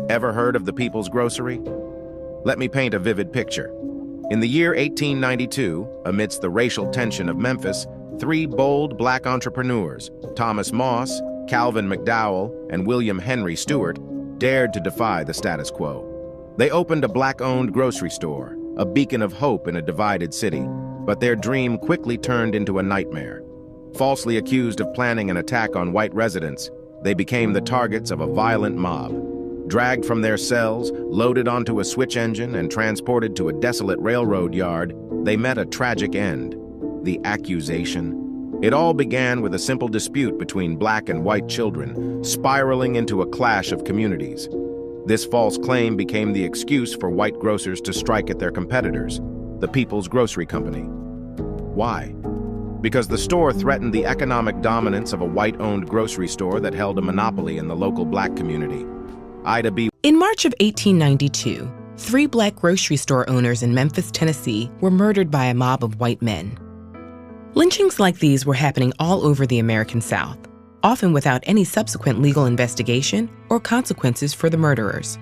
Ever heard of the People's Grocery? Let me paint a vivid picture. In the year 1892, amidst the racial tension of Memphis, three bold black entrepreneurs, Thomas Moss, Calvin McDowell, and William Henry Stewart, dared to defy the status quo. They opened a black-owned grocery store, a beacon of hope in a divided city, but their dream quickly turned into a nightmare. Falsely accused of planning an attack on white residents, they became the targets of a violent mob. Dragged from their cells, loaded onto a switch engine, and transported to a desolate railroad yard, they met a tragic end: the accusation. It all began with a simple dispute between black and white children, spiraling into a clash of communities. This false claim became the excuse for white grocers to strike at their competitors, the People's Grocery Company. Why? Because the store threatened the economic dominance of a white-owned grocery store that held a monopoly in the local black community. Ida B. In March of 1892, 3 black grocery store owners in Memphis, Tennessee were murdered by a mob of white men. Lynchings like these were happening all over the American South, often without any subsequent legal investigation or consequences for the murderers.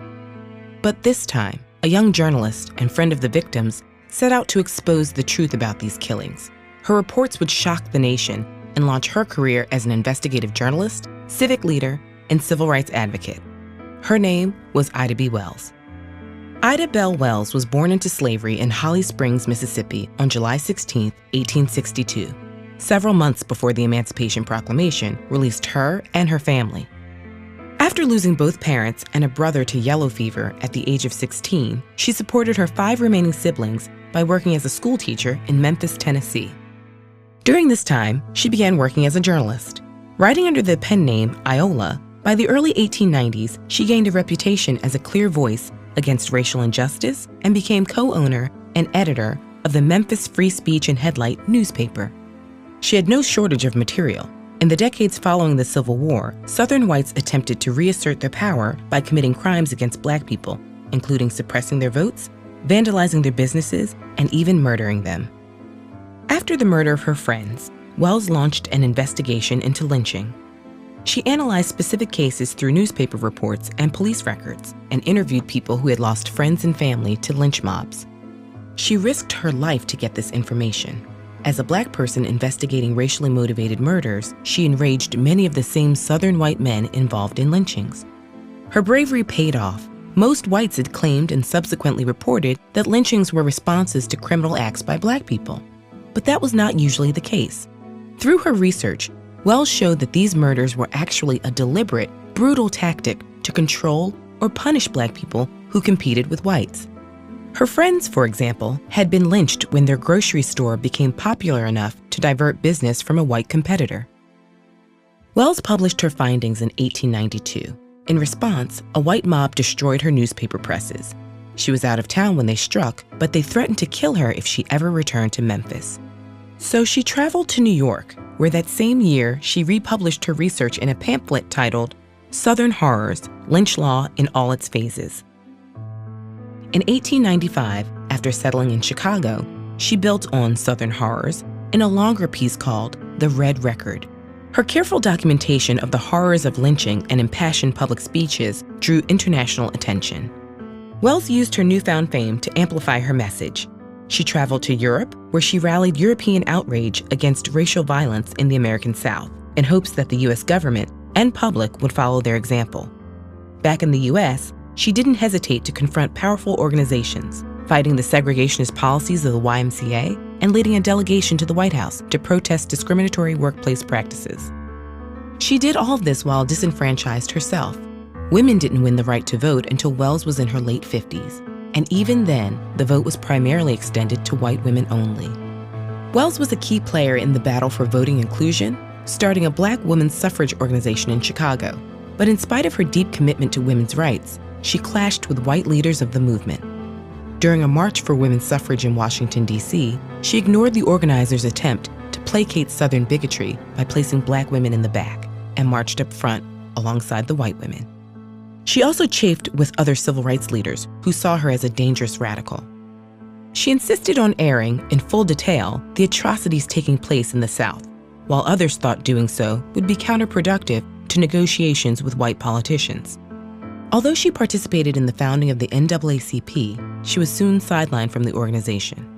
But this time, a young journalist and friend of the victims set out to expose the truth about these killings. Her reports would shock the nation and launch her career as an investigative journalist, civic leader, and civil rights advocate. Her name was Ida B. Wells. Ida Bell Wells was born into slavery in Holly Springs, Mississippi on July 16, 1862, several months before the Emancipation Proclamation released her and her family. After losing both parents and a brother to yellow fever at the age of 16, she supported her 5 remaining siblings by working as a school teacher in Memphis, Tennessee. During this time, she began working as a journalist. Writing under the pen name Iola, by the early 1890s, she gained a reputation as a clear voice against racial injustice and became co-owner and editor of the Memphis Free Speech and Headlight newspaper. She had no shortage of material. In the decades following the Civil War, Southern whites attempted to reassert their power by committing crimes against black people, including suppressing their votes, vandalizing their businesses, and even murdering them. After the murder of her friends, Wells launched an investigation into lynching. She analyzed specific cases through newspaper reports and police records, and interviewed people who had lost friends and family to lynch mobs. She risked her life to get this information. As a black person investigating racially motivated murders, she enraged many of the same Southern white men involved in lynchings. Her bravery paid off. Most whites had claimed and subsequently reported that lynchings were responses to criminal acts by black people. But that was not usually the case. Through her research, Wells showed that these murders were actually a deliberate, brutal tactic to control or punish black people who competed with whites. Her friends, for example, had been lynched when their grocery store became popular enough to divert business from a white competitor. Wells published her findings in 1892. In response, a white mob destroyed her newspaper presses. She was out of town when they struck, but they threatened to kill her if she ever returned to Memphis. So she traveled to New York, where that same year she republished her research in a pamphlet titled Southern Horrors: Lynch Law in All Its Phases. In 1895, after settling in Chicago, she built on Southern Horrors in a longer piece called The Red Record. Her careful documentation of the horrors of lynching and impassioned public speeches drew international attention. Wells used her newfound fame to amplify her message. She traveled to Europe, where she rallied European outrage against racial violence in the American South, in hopes that the U.S. government and public would follow their example. Back in the U.S., she didn't hesitate to confront powerful organizations, fighting the segregationist policies of the YMCA and leading a delegation to the White House to protest discriminatory workplace practices. She did all of this while disenfranchised herself. Women didn't win the right to vote until Wells was in her late 50s. And even then, the vote was primarily extended to white women only. Wells was a key player in the battle for voting inclusion, starting a black women's suffrage organization in Chicago. But in spite of her deep commitment to women's rights, she clashed with white leaders of the movement. During a march for women's suffrage in Washington, D.C., she ignored the organizers' attempt to placate Southern bigotry by placing black women in the back and marched up front alongside the white women. She also chafed with other civil rights leaders who saw her as a dangerous radical. She insisted on airing, in full detail, the atrocities taking place in the South, while others thought doing so would be counterproductive to negotiations with white politicians. Although she participated in the founding of the NAACP, she was soon sidelined from the organization.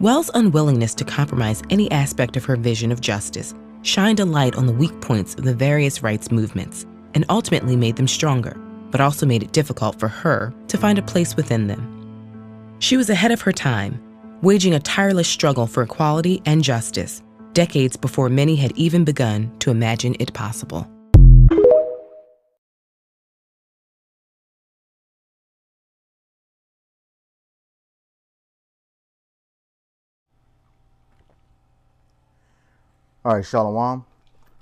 Wells' unwillingness to compromise any aspect of her vision of justice shined a light on the weak points of the various rights movements and ultimately made them stronger, but also made it difficult for her to find a place within them. She was ahead of her time, waging a tireless struggle for equality and justice, decades before many had even begun to imagine it possible. All right, Shalom.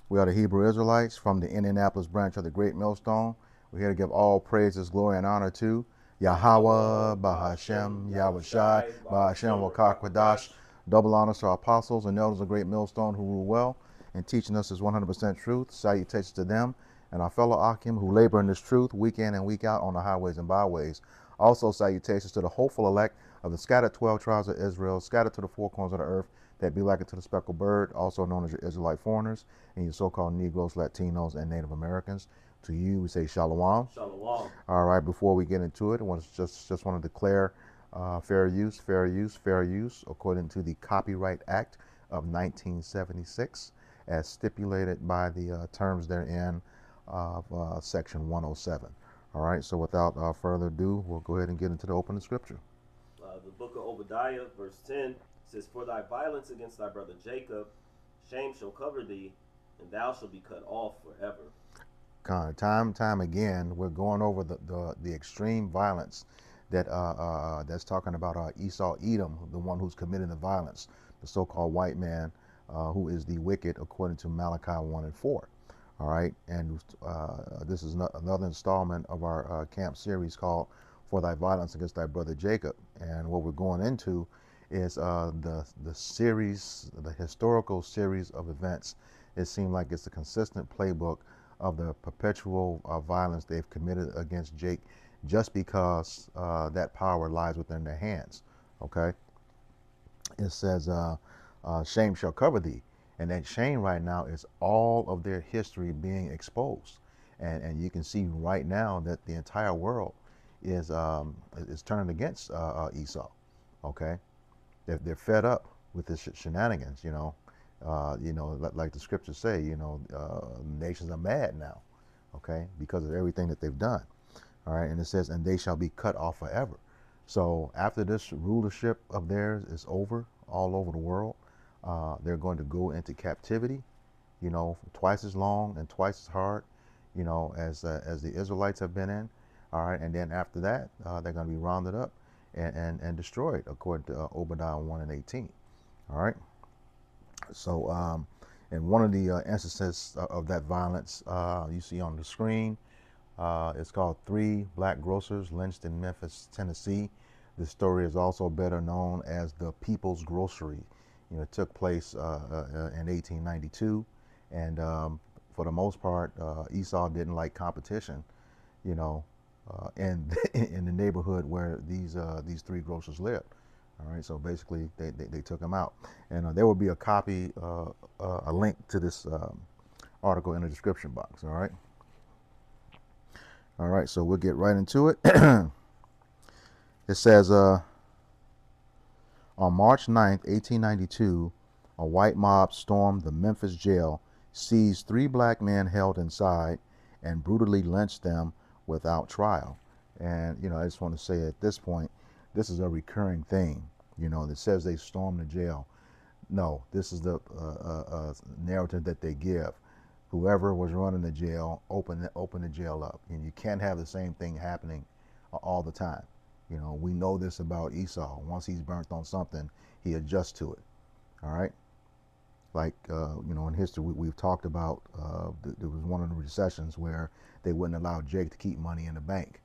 We are the Hebrew Israelites from the Indianapolis branch of the Great Millstone. We're here to give all praises, glory, and honor to Yahweh, Bahashem, Yahweh Shai, Bahashem, Wakakwadash. Double honors to our apostles and elders of Great Millstone who rule well and teaching us His 100% truth. Salutations to them and our fellow Akim who labor in this truth week in and week out on the highways and byways. Also, salutations to the hopeful elect of the scattered 12 tribes of Israel, scattered to the four corners of the earth, that be likened to the speckled bird, also known as your Israelite foreigners, and your so-called Negroes, Latinos, and Native Americans. To you, we say Shalom. Shalom. All right, before we get into it, I want to just want to declare fair use, according to the Copyright Act of 1976, as stipulated by the terms therein of Section 107. All right, so without further ado, we'll go ahead and get into the opening scripture. The book of Obadiah, verse 10, says, For thy violence against thy brother Jacob, shame shall cover thee, and thou shalt be cut off forever. Time again, we're going over the extreme violence that that's talking about Esau Edom, the one who's committing the violence, the so-called white man who is the wicked, according to Malachi 1 and 4. All right, and this is another installment of our camp series called For Thy Violence Against Thy Brother Jacob. And what we're going into is the series, the historical series of events. It seemed like it's a consistent playbook of the perpetual violence they've committed against Jake, just because that power lies within their hands. Okay, it says, shame shall cover thee. And that shame right now is all of their history being exposed. And you can see right now that the entire world is turning against Esau. Okay, they're fed up with this shenanigans. Like the scriptures say, nations are mad now. Okay, because of everything that they've done. All right, and it says, and they shall be cut off forever. So after this rulership of theirs is over, all over the world, they're going to go into captivity, twice as long and twice as hard, as the Israelites have been in. All right, and then after that, they're going to be rounded up and destroyed, according to Obadiah 1 and 18. All right. So, and one of the instances of that violence you see on the screen, it's called 3 Black Grocers Lynched in Memphis, Tennessee. This story is also better known as the People's Grocery. It took place in 1892, and for the most part, Esau didn't like competition, in the neighborhood where these 3 grocers lived. All right, so basically they took them out, and there will be a copy, a link to this article in the description box. All right, so we'll get right into it. It says, on March 9th, 1892, a white mob stormed the Memphis jail, seized 3 black men held inside, and brutally lynched them without trial. And, I just want to say at this point, this is a recurring thing, that says they stormed the jail. No, this is the narrative that they give. Whoever was running the jail, open the jail up. And you can't have the same thing happening all the time. We know this about Esau. Once he's burnt on something, he adjusts to it. All right. Like, in history, we've talked about, there was one of the recessions where they wouldn't allow Jake to keep money in the bank.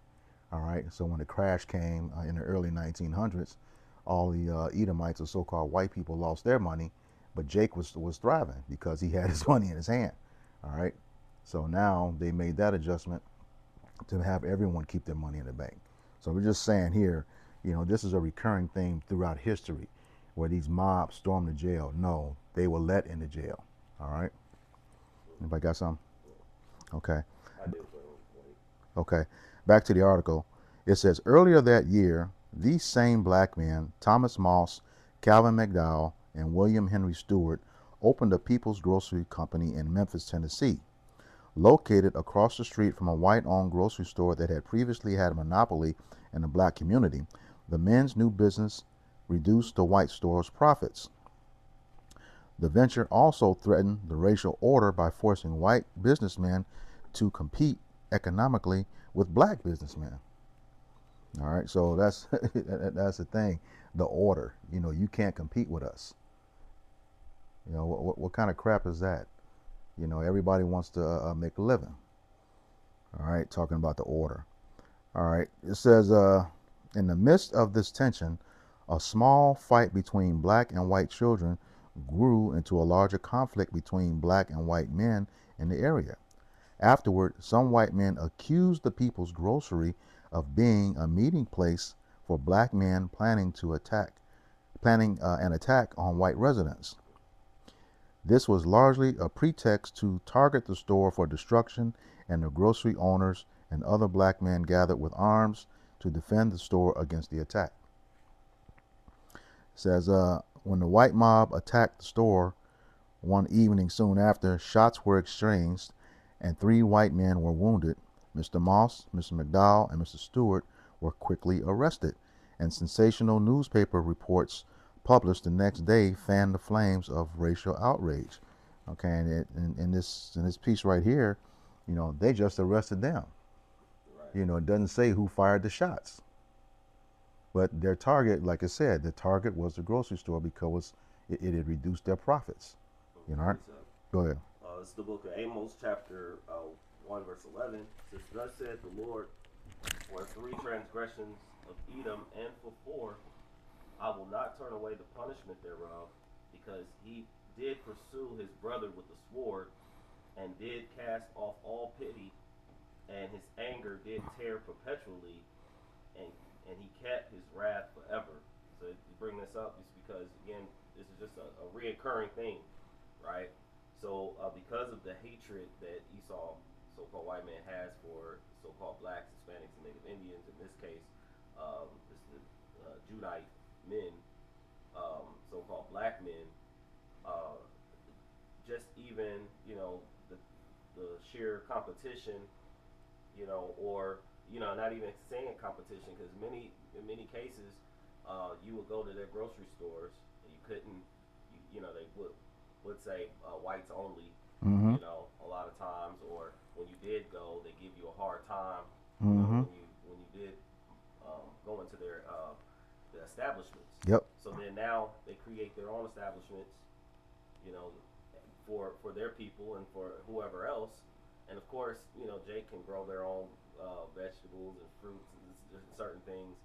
All right. So when the crash came in the early 1900s, all the Edomites, or so-called white people, lost their money, but Jake was thriving because he had his money in his hand. All right. So now they made that adjustment to have everyone keep their money in the bank. So we're just saying here, this is a recurring theme throughout history, where these mobs storm the jail. No, they were let into jail. All right. Anybody got something? Okay. I do. Okay. back to the article. It says earlier that year, these same black men, Thomas Moss, Calvin McDowell, and William Henry Stewart, opened a People's Grocery Company in Memphis, Tennessee. Located across the street from a white-owned grocery store that had previously had a monopoly in the black community, the men's new business reduced the white store's profits. The venture also threatened the racial order by forcing white businessmen to compete economically with black businessmen. All right, so that's that's the thing, the order. You can't compete with us. What kind of crap is that? Everybody wants to make a living. All right, talking about the order. All right, it says, in the midst of this tension, a small fight between black and white children grew into a larger conflict between black and white men in the area. Afterward, some white men accused the People's Grocery of being a meeting place for black men planning an attack on white residents. This was largely a pretext to target the store for destruction, and the grocery owners and other black men gathered with arms to defend the store against the attack. It says, when the white mob attacked the store one evening soon after, shots were exchanged and 3 white men were wounded. Mr. Moss, Mr. McDowell, and Mr. Stewart were quickly arrested, and sensational newspaper reports published the next day fanned the flames of racial outrage. Okay, and in this piece right here, they just arrested them. Right. It doesn't say who fired the shots, but their target, like I said, the target was the grocery store because it had reduced their profits. Right? Go ahead. It's the book of Amos, chapter 1, verse 11. It says, "Thus saith the Lord, for 3 transgressions of Edom, and for 4, I will not turn away the punishment thereof, because he did pursue his brother with the sword, and did cast off all pity, and his anger did tear perpetually, and he kept his wrath forever." So to bring this up is because, again, this is just a reoccurring thing, right? So because of the hatred that Esau, so-called white man, has for so-called blacks, Hispanics, and Native Indians, in this case, this is the Judite men, so-called black men, just even, the sheer competition, or, not even saying competition, because in many cases, you would go to their grocery stores and you couldn't, they would say whites only, Mm-hmm. a lot of times, or when you did go, they give you a hard time, Mm-hmm. when you did go into their the establishments. Yep. So then now they create their own establishments, for their people and for whoever else, and of course, Jake can grow their own vegetables and fruits and certain things,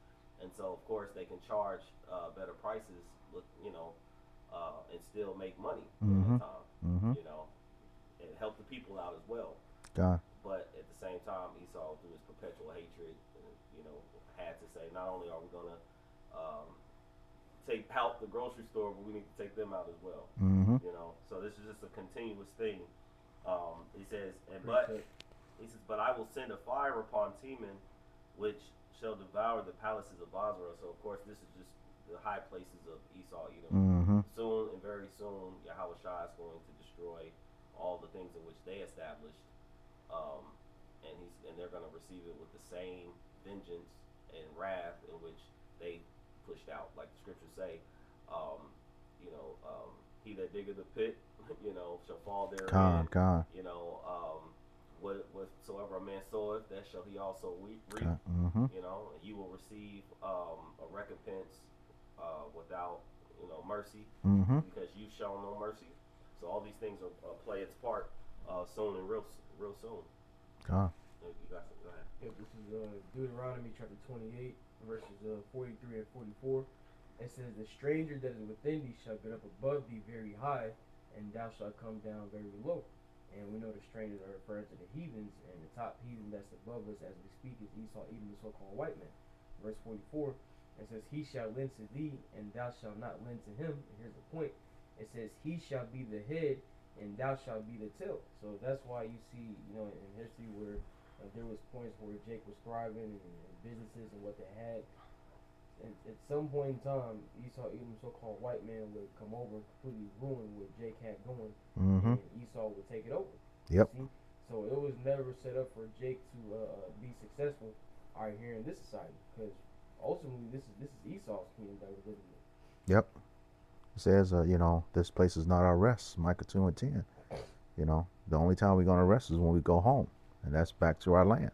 and so of course they can charge better prices, and still make money during Mm-hmm. the time, Mm-hmm. and help the people out as well. God. But at the same time, Esau, through his perpetual hatred, had to say, not only are we going to take out the grocery store, but we need to take them out as well. Mm-hmm. So this is just a continuous thing. He says, but I will send a fire upon Teman, which shall devour the palaces of Basra. So of course, this is just the high places of Esau, Mm-hmm. Soon and very soon, Yahweh Shai is going to destroy all the things in which they established, and they're going to receive it with the same vengeance and wrath in which they pushed out, like the scriptures say. He that diggeth the pit, shall fall therein. God. Whatsoever a man soweth, that shall he also reap. Mm-hmm. And you will receive a recompense without mercy, Mm-hmm. because you've shown no mercy. So all these things will play its part soon and real soon. God. You got to go ahead. Yep, this is Deuteronomy chapter 28, verses 43 and 44. It says, "The stranger that is within thee shall get up above thee very high, and thou shalt come down very low." And we know the strangers are referred to the heathens, and the top heathen that's above us as we speak is Esau, even the so-called white man. Verse 44, it says, "He shall lend to thee, and thou shalt not lend to him." And here's the point. It says, "He shall be the head, and thou shalt be the tail." So that's why you see, in history where There was points where Jake was thriving and businesses and what they had. And at some point in time, Esau, even so-called white man, would come over and completely ruin what Jake had going, Mm-hmm. and Esau would take it over. Yep. See, so it was never set up for Jake to be successful out here in this society, because ultimately this is Esau's kingdom that we're living in. Yep. It says, you know, this place is not our rest. Micah 2:10. You know, the only time we're going to rest is when we go home, and that's back to our land.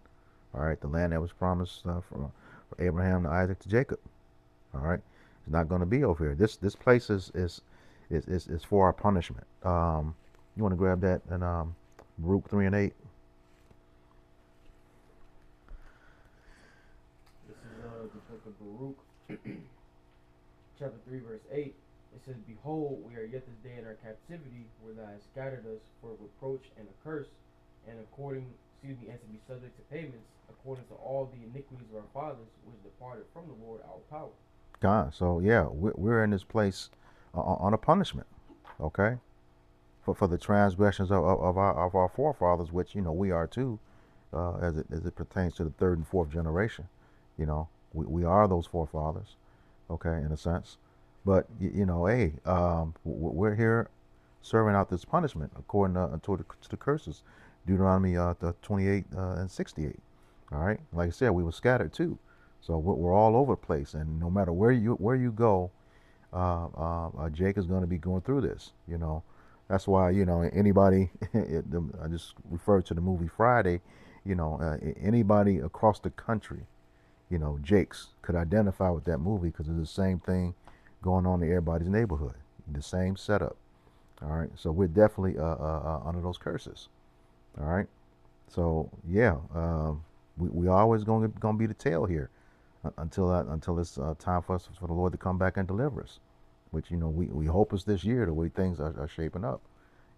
All right, the land that was promised for Abraham to Isaac to Jacob. All right, it's not going to be over here. This place is for our punishment. You want to grab that in Baruch 3:8. This is the book of Baruch, chapter 3, verse 8. It says, "Behold, we are yet this day in our captivity, where thou hast scattered us for reproach and a curse, and and to be subject to payments, according to all the iniquities of our fathers, which departed from the Lord our power." God, so yeah, we're in this place on a punishment, okay, for the transgressions of our forefathers, which you know we are too, as it pertains to the third and fourth generation. You know, we are those forefathers, okay, in a sense. But you know, hey, we're here serving out this punishment according to the curses, Deuteronomy 28 and 68. All right, like I said, we were scattered too, so we're all over the place, and no matter where you go, Jake is going to be going through this. You know, that's why you know anybody. I just referred to the movie Friday. You know, anybody across the country, you know, Jake's could identify with that movie because it's the same thing going on in everybody's neighborhood, the same setup. All right, so we're definitely under those curses. All right, so yeah, we always gonna be the tail here until it's time for the Lord to come back and deliver us, which you know we hope is this year the way things are shaping up.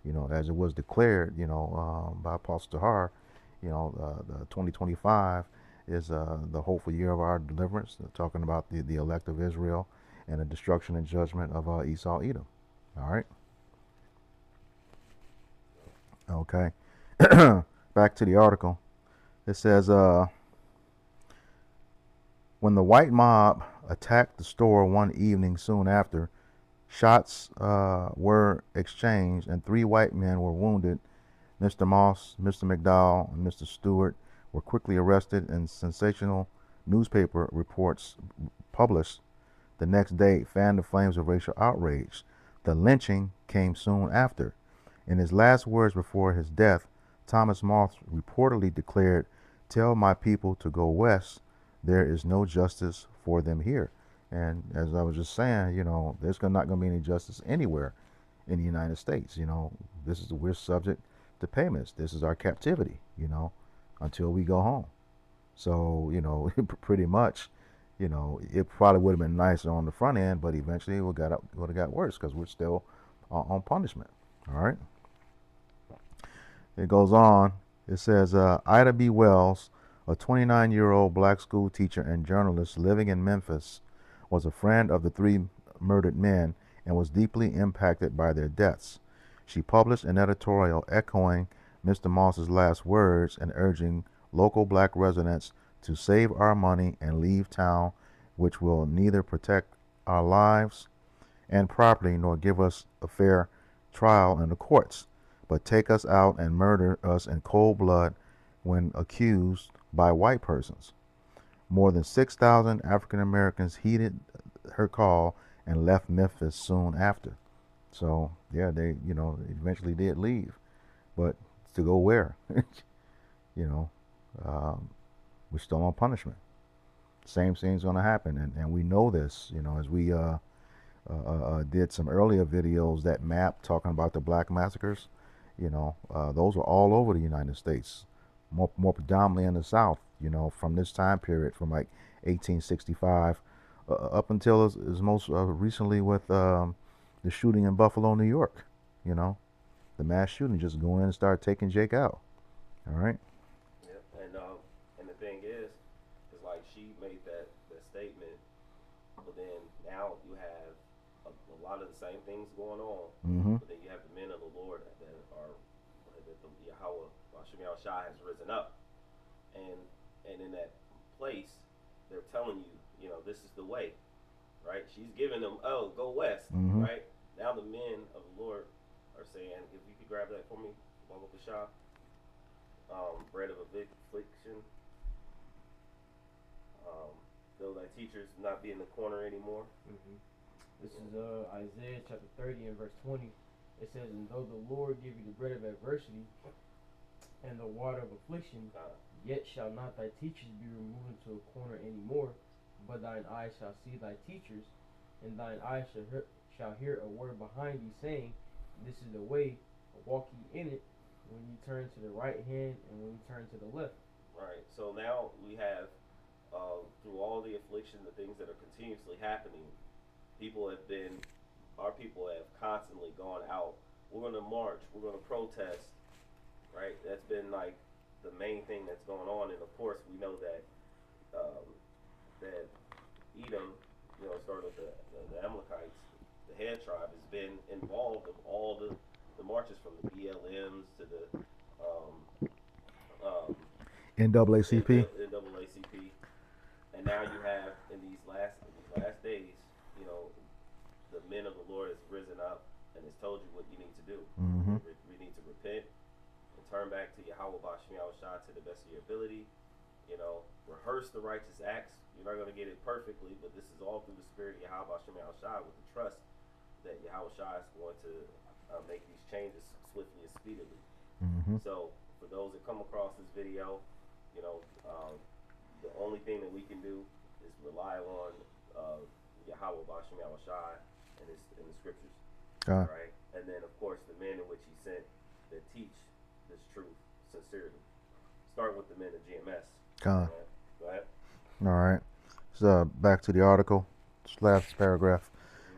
You know, as it was declared, you know, by Apostle Tahar, you know, the 2025 is the hopeful year of our deliverance, talking about the elect of Israel and the destruction and judgment of Esau, Edom. All right. Okay. Back to the article. It says, when the white mob attacked the store one evening soon after, shots were exchanged and 3 white men were wounded. Mr. Moss, Mr. McDowell, and Mr. Stewart were quickly arrested, and sensational newspaper reports published the next day fanned the flames of racial outrage. The lynching came soon after. In his last words before his death, Thomas Moss reportedly declared, "Tell my people to go west. There is no justice for them here." And as I was just saying, you know, there's not going to be any justice anywhere in the United States. You know, we're subject to payments. This is our captivity, you know, until we go home. So, you know, pretty much, you know, it probably would have been nicer on the front end, but eventually it would have got worse because we're still on punishment. All right. It goes on. It says, Ida B. Wells, a 29-year-old black school teacher and journalist living in Memphis, was a friend of the 3 murdered men and was deeply impacted by their deaths. She published an editorial echoing Mr. Moss's last words and urging local black residents to save our money and leave town, which will neither protect our lives and property nor give us a fair trial in the courts, but take us out and murder us in cold blood when accused by white persons. More than 6,000 African Americans heeded her call and left Memphis soon after. So yeah, they eventually did leave, but to go where? you know, we're still on punishment. Same thing's going to happen, and we know this. You know, as we did some earlier videos that map talking about the black massacres. You know, those were all over the United States, more predominantly in the South. You know, from this time period, from like 1865 up until as most recently with the shooting in Buffalo, New York. You know, the mass shooting, just go in and start taking Jake out. All right. Yep. And the thing is like she made that statement, but then now you have a lot of the same things going on. Mm-hmm. But then you have the men of the Lord that are that the Yahweh Shai has risen up. and in that place, they're telling you, you know, this is the way, right? She's giving them, oh, go west, Mm-hmm. right? Now the men of the Lord are saying, if you could grab that for me, Baba Basha, bread of affliction, though thy teachers not be in the corner anymore. Mm-hmm. This is Isaiah chapter 30 and verse 20. It says, and though the Lord give you the bread of adversity and the water of affliction, yet shall not thy teachers be removed into a corner any more, but thine eyes shall see thy teachers, and thine eyes shall hear a word behind thee, saying, this is the way, walk ye in it, when you turn to the right hand and when you turn to the left. Right. So now we have, through all the affliction, the things that are continuously happening, our people have constantly gone out. We're going to march. We're going to protest. Right. That's been like the main thing that's going on. And of course, we know that that Edom, you know, started with the Amalekites, the head tribe, has been involved of all the marches from the BLMs to the NAACP. NAACP, and now you have in these last days, you know, the men of the Lord has risen up and has told you what you need to do. Mm-hmm. We need to repent and turn back to Yahweh Bashmi Shah to the best of your ability. You know, rehearse the righteous acts. You're not going to get it perfectly, but this is all through the spirit of Yahweh Bashmi Shah with the trust that Yahweh Shah is going to make these changes swiftly and speedily. Mm-hmm. So for those that come across this video, you know, the only thing that we can do is rely on Yahweh Bashim Shai and the scriptures. Right? And then, of course, the men in which he sent that teach this truth sincerely. Start with the men of GMS. Go ahead. All right. So back to the article, this last paragraph.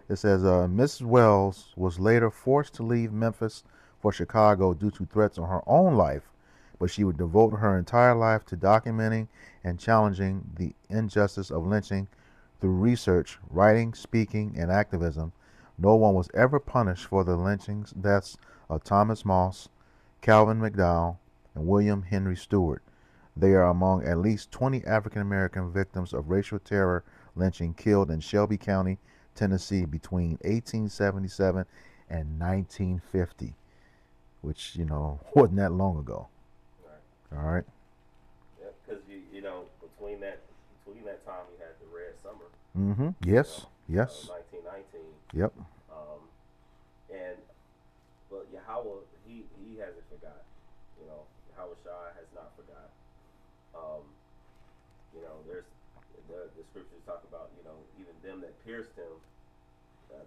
It says, Mrs. Wells was later forced to leave Memphis for Chicago due to threats on her own life, but she would devote her entire life to documenting and challenging the injustice of lynching through research, writing, speaking, and activism. No one was ever punished for the lynchings deaths of Thomas Moss, Calvin McDowell, and William Henry Stewart. They are among at least 20 African American victims of racial terror lynching killed in Shelby County, Tennessee between 1877 and 1950, which, you know, wasn't that long ago. Right. All right. Yeah, because you know between that time you had the Red Summer. Mm-hmm. Yes. You know, yes. 1919. Yep. But Yahweh, he hasn't forgot. You know, Yahweh Shai has not forgot. You know, there's the scriptures talk about, you know, even them that pierced him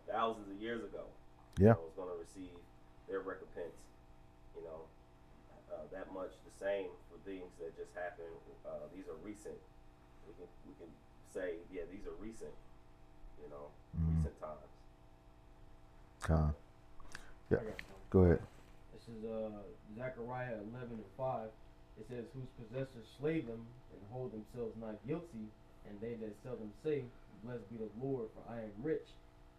thousands of years ago. Yeah. You know, is going to receive their recompense. You know, that much the same for things that just happened. These are recent. We can say, yeah, these are recent. You know, recent times. Yeah. Go ahead. This is Zechariah 11 and 5. It says, whose possessors slay them and hold themselves not guilty, and they that sell them say, blessed be the Lord, for I am rich,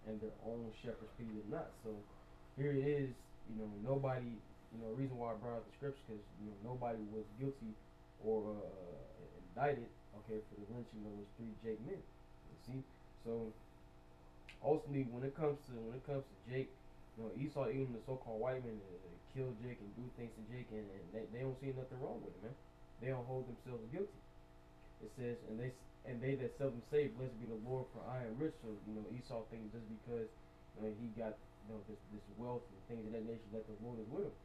and their own shepherds pity them not. So here it is, you know, nobody, you know, the reason why I brought up the scripture, because, you know, nobody was guilty or indicted, okay, for the lynching of those 3 Jake men. You see? So ultimately, when it comes to Jake, you know, Esau, even the so-called white men, kill Jake and do things to Jake, and they don't see nothing wrong with it, man. They don't hold themselves guilty. It says, and they that seldom say, blessed be the Lord, for I am rich. So, you know, Esau thinks just because, you know, he got, you know, this wealth and things of that nature, that the Lord is with him.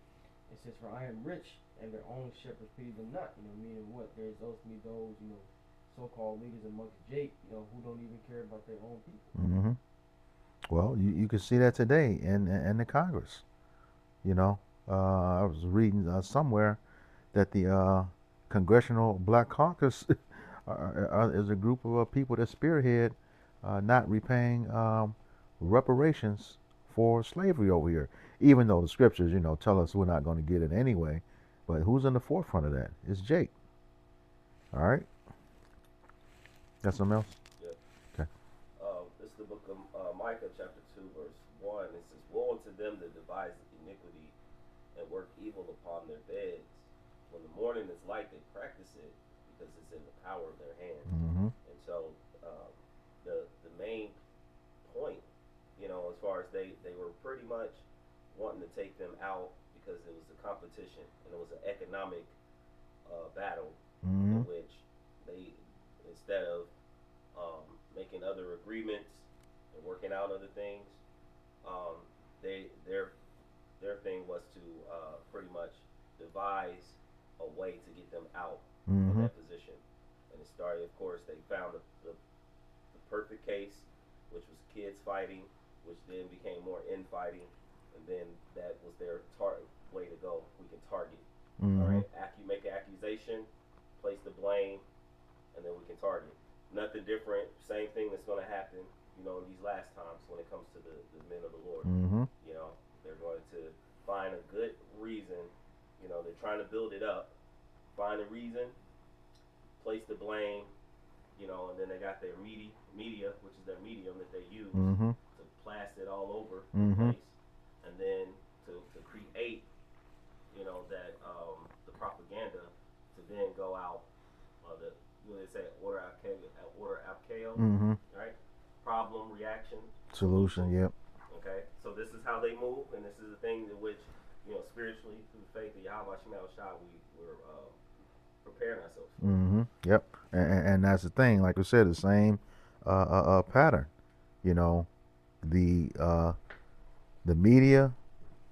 It says, for I am rich, and their own shepherds pity them not. You know, meaning what? There's ultimately those, you know, so-called leaders amongst Jake, you know, who don't even care about their own people. Mm-hmm. Well, you can see that today in the Congress. You know, I was reading somewhere that the Congressional Black Caucus is a group of people that spearhead not repaying reparations for slavery over here. Even though the scriptures, you know, tell us we're not going to get it anyway. But who's in the forefront of that? It's Jake. All right. Got something else? Yep. Okay. This is the book of Micah, chapter 2, verse 1. It says, woe unto them that devise iniquity and work evil upon their beds. When the morning is light, they practice it, because it's in the power of their hand. Mm-hmm. And so the main point, as far as they were pretty much wanting to take them out because it was a competition and it was an economic battle Mm-hmm. in which they, instead of making other agreements and working out other things, um, they their thing was to pretty much devise a way to get them out of Mm-hmm. that position. And it started, of course, they found the perfect case, which was kids fighting, which then became more infighting, and then that was their way to go. We can target. All Mm-hmm. right, make an accusation, place the blame, and then we can target. Nothing different. Same thing that's going to happen, in these last times when it comes to the men of the Lord. Mm-hmm. They're going to find a good reason. They're trying to build it up. Find a reason, place the blame, and then they got their media, which is their medium that they use Mm-hmm. to blast it all over the Mm-hmm. place, and then to create, that the propaganda to then go out, the what they say, order abkeo, Mm-hmm. right? Problem, reaction, Solution. Yep. Okay, so this is how they move, and this is the thing in which, spiritually through the faith of Yahweh Shem Shah, we're preparing ourselves for. Mm-hmm. Yep. And that's the thing. Like I said, the same pattern. You know, the uh, the media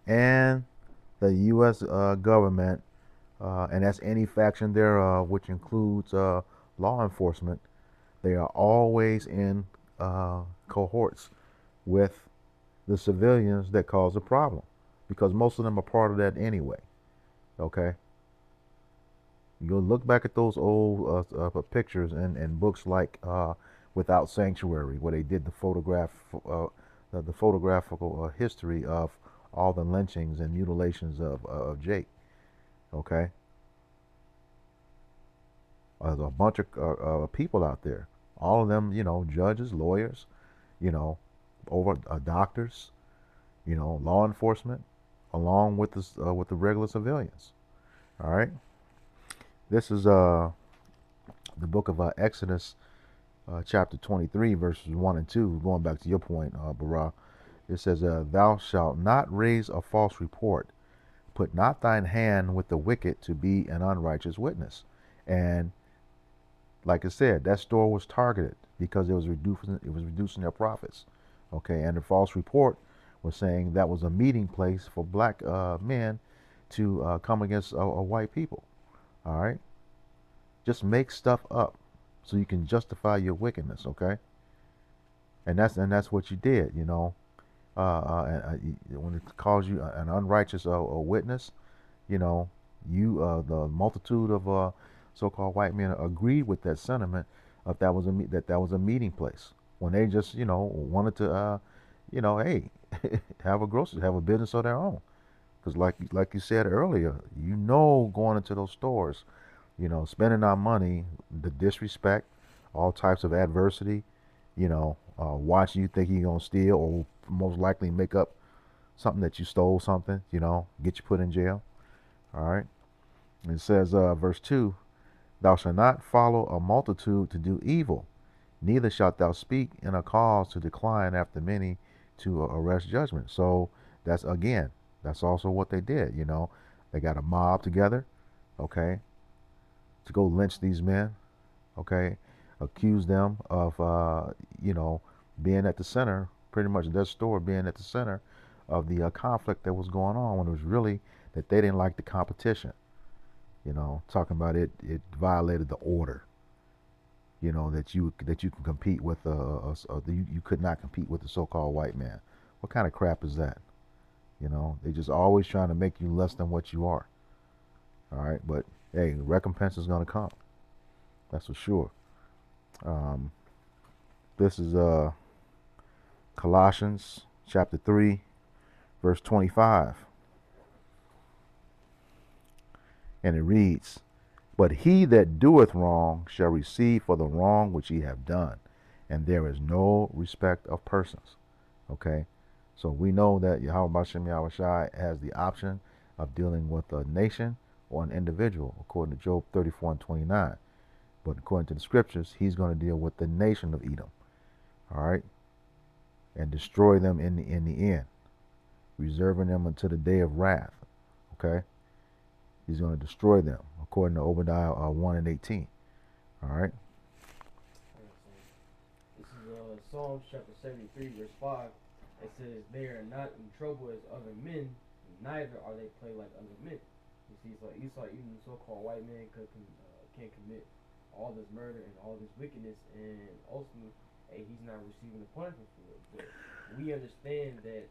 and the U.S. Government, and that's any faction thereof, which includes law enforcement. They are always in cohorts with the civilians that cause the problem, because most of them are part of that anyway. Okay, you'll look back at those old pictures and books like Without Sanctuary, where they did the photographical history of all the lynchings and mutilations of Jake. Okay, there's a bunch of people out there. All of them, judges, lawyers, you know, over doctors, law enforcement, along with the regular civilians. All right. This is the book of Exodus, chapter 23, verses 1 and 2. Going back to your point, Barah, it says, "Thou shalt not raise a false report. Put not thine hand with the wicked to be an unrighteous witness." And like I said, that store was targeted because it was reducing their profits. Okay, and the false report was saying that was a meeting place for black men to come against white people. All right, just make stuff up so you can justify your wickedness. Okay, and that's what you did. When it calls you an unrighteous witness, you know, the multitude of so-called white men agreed with that sentiment of that was a meeting place when they just wanted to hey, have a business of their own, because like you said earlier, going into those stores, spending our money, the disrespect, all types of adversity, watching you think you're gonna steal or most likely make up something that you stole something, get you put in jail. All right. It says, verse 2, "Thou shalt not follow a multitude to do evil, neither shalt thou speak in a cause to decline after many to arrest judgment." So that's also what they did. They got a mob together, okay, to go lynch these men, okay, accuse them of, being at the center, pretty much their store being at the center of the conflict that was going on, when it was really that they didn't like the competition. Talking about it violated the order. That you can compete with you could not compete with the so-called white man. What kind of crap is that? They just always trying to make you less than what you are. All right, but hey, recompense is gonna come. That's for sure. Um, this is Colossians chapter 3, verse 25, and it reads, "But he that doeth wrong shall receive for the wrong which he have done, and there is no respect of persons." Okay, so we know that Yahweh Bashem Yahushai has the option of dealing with a nation or an individual, according to Job 34 and 29. But according to the scriptures, he's going to deal with the nation of Edom, all right, and destroy them in the end, reserving them until the day of wrath. Okay, he's going to destroy them, according to Obadiah 1:18. All right. This is Psalms chapter 73, verse 5. It says, "They are not in trouble as other men, neither are they plagued like other men." You see, so Esau, even the so-called white man, can commit all this murder and all this wickedness, and ultimately, he's not receiving the punishment for it. But we understand that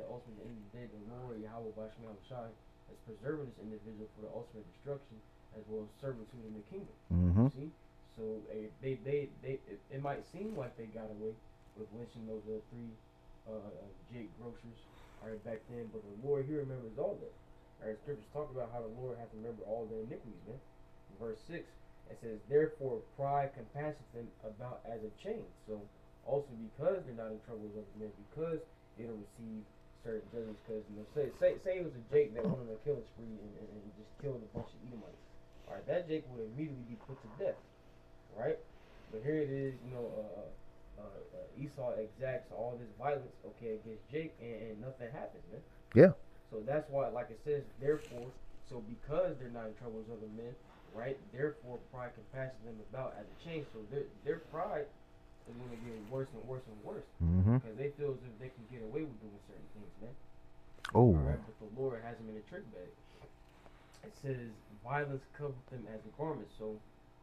ultimately, at the end of the day, the Lord Yahweh Bashmi Shai is preserving this individual for the ultimate destruction as well as servitude in the kingdom. Mm-hmm. See, so it might seem like they got away with lynching those three Jake grocers back then, but the Lord here remembers all that. Scriptures talk about how the Lord has to remember all their iniquities, man. In verse 6, it says, "Therefore pride compasseth them about as a chain." So also because they're not in trouble with other men, because they don't receive certain judgments, because say it was a Jake that went on a killing spree and just killed a bunch of Edomites. All right, that Jake would immediately be put to death, right? But here it is, Esau exacts all this violence, against Jake, and nothing happens, man. Yeah. So that's why, like it says, therefore, so because they're not in trouble as other men, right? Therefore, pride compasses them about as a chain. So their pride is going to get worse and worse and worse, Mm-hmm. because they feel as if they can get away with doing certain things, man. Oh. All right, but the Lord has them in a trick bag. It says, "Violence covereth them as a garment." So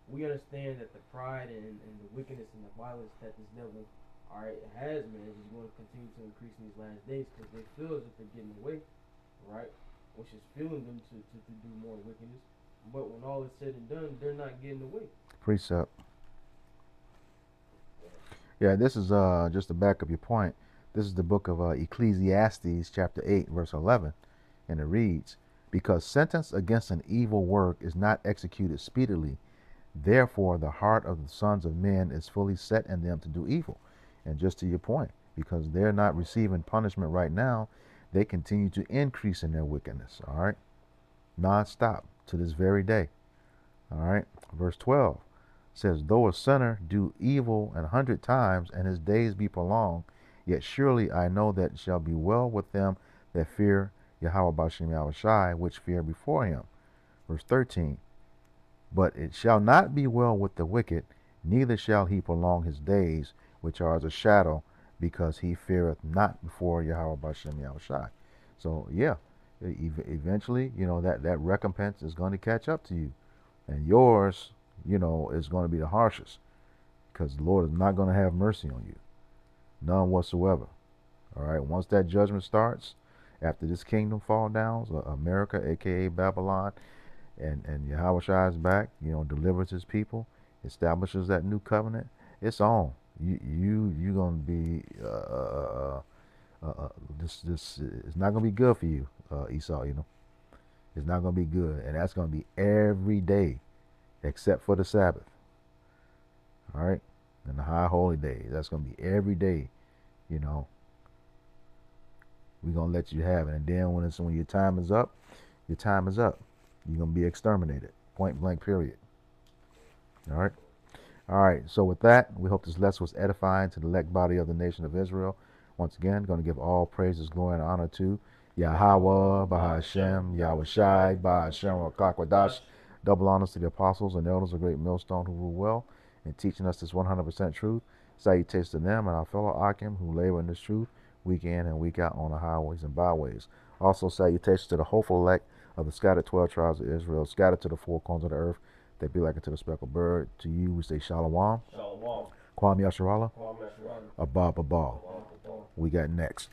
we understand that the pride and the wickedness and the violence that this devil, has, man, is going to continue to increase in these last days, because they feel as if they're getting away, right? Which is fueling them to do more wickedness. But when all is said and done, they're not getting away. Precept. Yeah, this is just to back up your point. This is the book of Ecclesiastes, chapter 8, verse 11, and it reads, "Because sentence against an evil work is not executed speedily, therefore the heart of the sons of men is fully set in them to do evil." And just to your point, because they're not receiving punishment right now, they continue to increase in their wickedness, all right? Non-stop to this very day, all right? Verse 12 says, "Though a sinner do evil 100 times and his days be prolonged, yet surely I know that it shall be well with them that fear Yahweh Bashem Yahushai, which fear before him." Verse 13, "But it shall not be well with the wicked, neither shall he prolong his days, which are as a shadow, because he feareth not before Yahweh Bashem Yahushai." So yeah, eventually, that recompense is going to catch up to you, and yours, is going to be the harshest, because the Lord is not going to have mercy on you, none whatsoever. All right, once that judgment starts, after this kingdom fall down, so America, aka Babylon, and Yahweh is back, delivers his people, establishes that new covenant, it's on. You gonna be this it's not gonna be good for you, Esau. It's not gonna be good, and that's gonna be every day, except for the Sabbath. All right, and the high holy days. That's gonna be every day. We're gonna let you have it, and then when your time is up, your time is up. You're gonna be exterminated, point blank, period. All right. All right, so with that, we hope this lesson was edifying to the elect body of the nation of Israel. Once again, going to give all praises, glory, and honor to Yahweh, Bahashem, Yahweh Shai, Bahashem, Rakakwadash. Double honors to the apostles and elders of Great Millstone who rule well in teaching us this 100% truth. Salutations to them and our fellow Akim who labor in this truth week in and week out on the highways and byways. Also, salutations to the hopeful elect of the scattered 12 tribes of Israel, scattered to the four corners of the earth. They be like it to the speckled bird. To you, we say Shalom. Shalom. Kwam Yasharala. Kwame Sharala. Abba Babal. Abba. We got next.